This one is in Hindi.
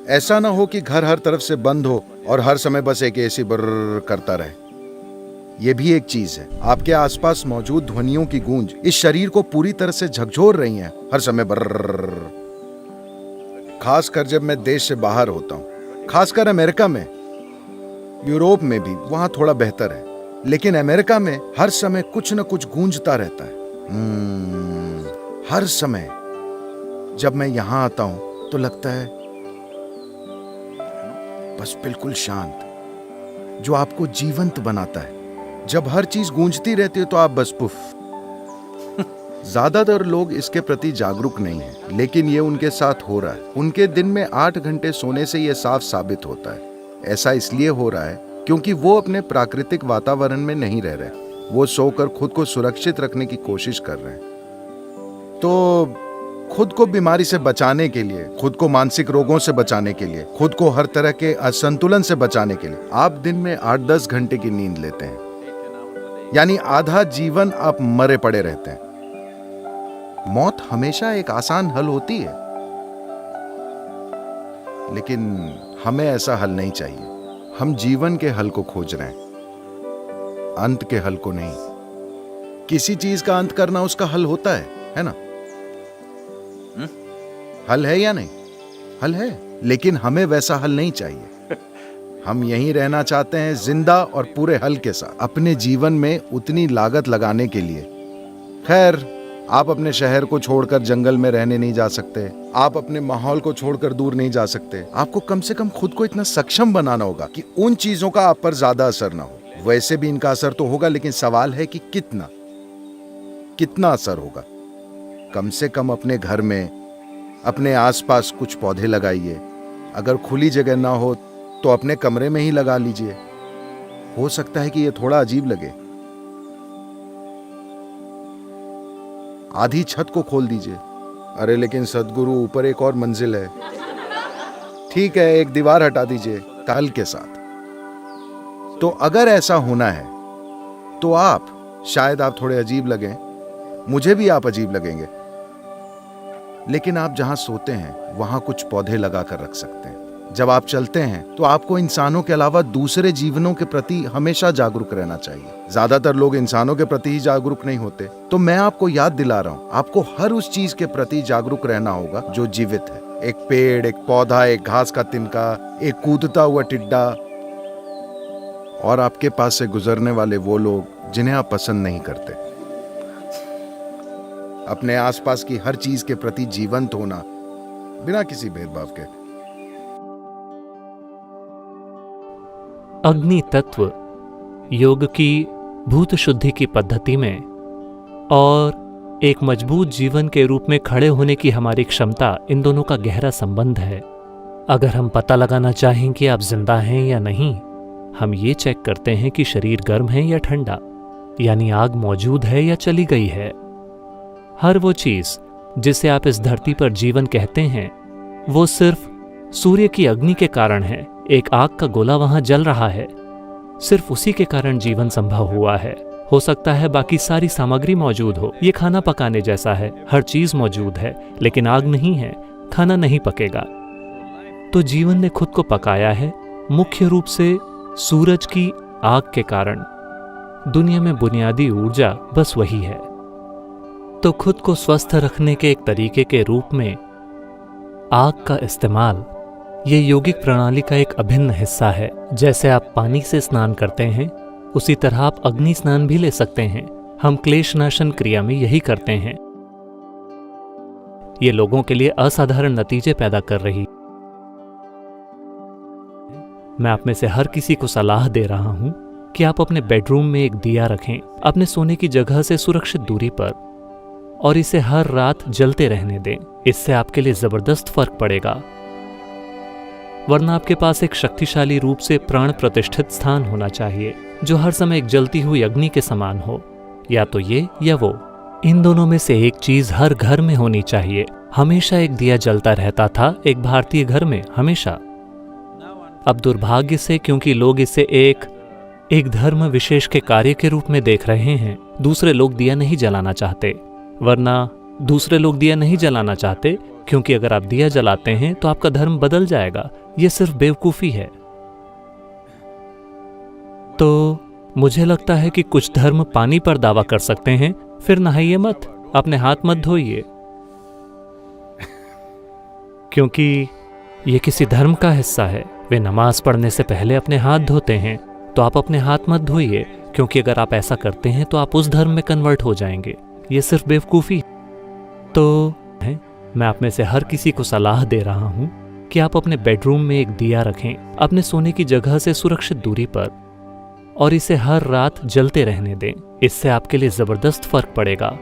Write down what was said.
ऐसा ना हो कि घर हर तरफ से बंद हो और हर समय बस एक एसी बर्र करता रहे। ये भी एक चीज है। आपके आसपास मौजूद ध्वनियों की गूंज इस शरीर को पूरी तरह से झकझोर रही है, हर समय बर्र। खासकर जब मैं देश से बाहर होता हूँ, खासकर अमेरिका में, यूरोप में भी वहां थोड़ा बेहतर है, लेकिन अमेरिका में हर समय कुछ न कुछ गूंजता रहता है। हर समय जब मैं यहां आता हूं तो लगता है बस बिल्कुल शांत, जो आपको जीवंत बनाता है। जब हर चीज गूंजती रहती है तो आप बस पुफ। ज्यादातर लोग इसके प्रति जागरूक नहीं हैं, लेकिन ये उनके साथ हो रहा है। उनके दिन में 8 घंटे सोने से ये साफ साबित होता है। ऐसा इसलिए हो रहा है क्योंकि वो अपने प्राकृतिक वातावरण में नहीं रह रहे। वो सोकर खुद को सुरक्षित रखने की कोशिश कर रहे हैं। तो खुद को बीमारी से बचाने के लिए, खुद को मानसिक रोगों से बचाने के लिए, खुद को हर तरह के असंतुलन से बचाने के लिए आप दिन में 8-10 घंटे की नींद लेते हैं। यानी आधा जीवन आप मरे पड़े रहते हैं। मौत हमेशा एक आसान हल होती है, लेकिन हमें ऐसा हल नहीं चाहिए। हम जीवन के हल को खोज रहे हैं, अंत के हल को नहीं। किसी चीज का अंत करना उसका हल होता है ना? हल है या नहीं? हल है, लेकिन हमें वैसा हल नहीं चाहिए। हम यहीं रहना चाहते हैं, जिंदा और पूरे हल के साथ, अपने जीवन में उतनी लागत लगाने के लिए। खैर, आप अपने शहर को छोड़कर जंगल में रहने नहीं जा सकते, आप अपने माहौल को छोड़कर दूर नहीं जा सकते। आपको कम से कम खुद को इतना सक्षम बनाना होगा कि उन चीजों का आप पर ज्यादा असर ना हो। वैसे भी इनका असर तो होगा, लेकिन सवाल है कि कितना असर होगा। कम से कम अपने घर में, अपने आसपास कुछ पौधे लगाइए। अगर खुली जगह ना हो तो अपने कमरे में ही लगा लीजिए। हो सकता है कि यह थोड़ा अजीब लगे। आधी छत को खोल दीजिए। अरे लेकिन सद्गुरु, ऊपर एक और मंजिल है। ठीक है, एक दीवार हटा दीजिए ताल के साथ। तो अगर ऐसा होना है तो शायद आप थोड़े अजीब लगें, मुझे भी आप अजीब लगेंगे, लेकिन आप जहां सोते हैं वहां कुछ पौधे लगा कर रख सकते हैं। जब आप चलते हैं तो आपको इंसानों के अलावा दूसरे जीवनों के प्रति हमेशा जागरूक रहना चाहिए। ज्यादातर लोग इंसानों के प्रति ही जागरूक नहीं होते। तो मैं आपको याद दिला रहा हूं, आपको हर उस चीज के प्रति जागरूक रहना होगा जो जीवित है। एक पेड़, एक पौधा, एक घास का तिनका, एक कूदता हुआ टिड्डा, और आपके पास से गुजरने वाले वो लोग जिन्हें आप पसंद नहीं करते। अपने आसपास की हर चीज के प्रति जीवंत होना बिना किसी भेदभाव के। अग्नि तत्व योग की भूत शुद्धि की पद्धति में और एक मजबूत जीवन के रूप में खड़े होने की हमारी क्षमता, इन दोनों का गहरा संबंध है। अगर हम पता लगाना चाहें कि आप जिंदा हैं या नहीं, हम ये चेक करते हैं कि शरीर गर्म है या ठंडा, यानी आग मौजूद है या चली गई है। हर वो चीज जिसे आप इस धरती पर जीवन कहते हैं, वो सिर्फ सूर्य की अग्नि के कारण है। एक आग का गोला वहां जल रहा है, सिर्फ उसी के कारण जीवन संभव हुआ है। हो सकता है बाकी सारी सामग्री मौजूद हो, ये खाना पकाने जैसा है, हर चीज मौजूद है, लेकिन आग नहीं है, खाना नहीं पकेगा। तो जीवन ने खुद को पकाया है, मुख्य रूप से सूरज की आग के कारण। दुनिया में बुनियादी ऊर्जा बस वही है। तो खुद को स्वस्थ रखने के एक तरीके के रूप में आग का इस्तेमाल, ये योगिक प्रणाली का एक अभिन्न हिस्सा है। जैसे आप पानी से स्नान करते हैं, उसी तरह आप अग्नि स्नान भी ले सकते हैं। हम क्लेशनाशन क्रिया में यही करते हैं। ये लोगों के लिए असाधारण नतीजे पैदा कर रही। मैं आप में से हर किसी को सलाह दे रहा हूं कि आप अपने बेडरूम में एक दिया रखें, अपने सोने की जगह से सुरक्षित दूरी पर, और इसे हर रात जलते रहने दें। इससे आपके लिए जबरदस्त फर्क पड़ेगा। वरना आपके पास एक शक्तिशाली रूप से प्राण प्रतिष्ठित स्थान होना चाहिए, जो हर समय एक जलती हुई अग्नि के समान हो। या तो ये या वो, इन दोनों में से एक चीज हर घर में होनी चाहिए। हमेशा एक दिया जलता रहता था एक भारतीय घर में, हमेशा। अब दुर्भाग्य से, क्योंकि लोग इसे एक धर्म विशेष के कार्य के रूप में देख रहे हैं, दूसरे लोग दिया नहीं जलाना चाहते। वरना दूसरे लोग दिया नहीं जलाना चाहते क्योंकि अगर आप दिया जलाते हैं तो आपका धर्म बदल जाएगा। यह सिर्फ बेवकूफ़ी है। तो मुझे लगता है कि कुछ धर्म पानी पर दावा कर सकते हैं, फिर नहाइए मत, अपने हाथ मत धोइए, क्योंकि यह किसी धर्म का हिस्सा है। वे नमाज पढ़ने से पहले अपने हाथ धोते हैं, तो आप अपने हाथ मत धोइए, क्योंकि अगर आप ऐसा करते हैं तो आप उस धर्म में कन्वर्ट हो जाएंगे। ये सिर्फ बेवकूफ़ी। तो मैं आप में से हर किसी को सलाह दे रहा हूं कि आप अपने बेडरूम में एक दिया रखें, अपने सोने की जगह से सुरक्षित दूरी पर, और इसे हर रात जलते रहने दें। इससे आपके लिए ज़बरदस्त फर्क पड़ेगा।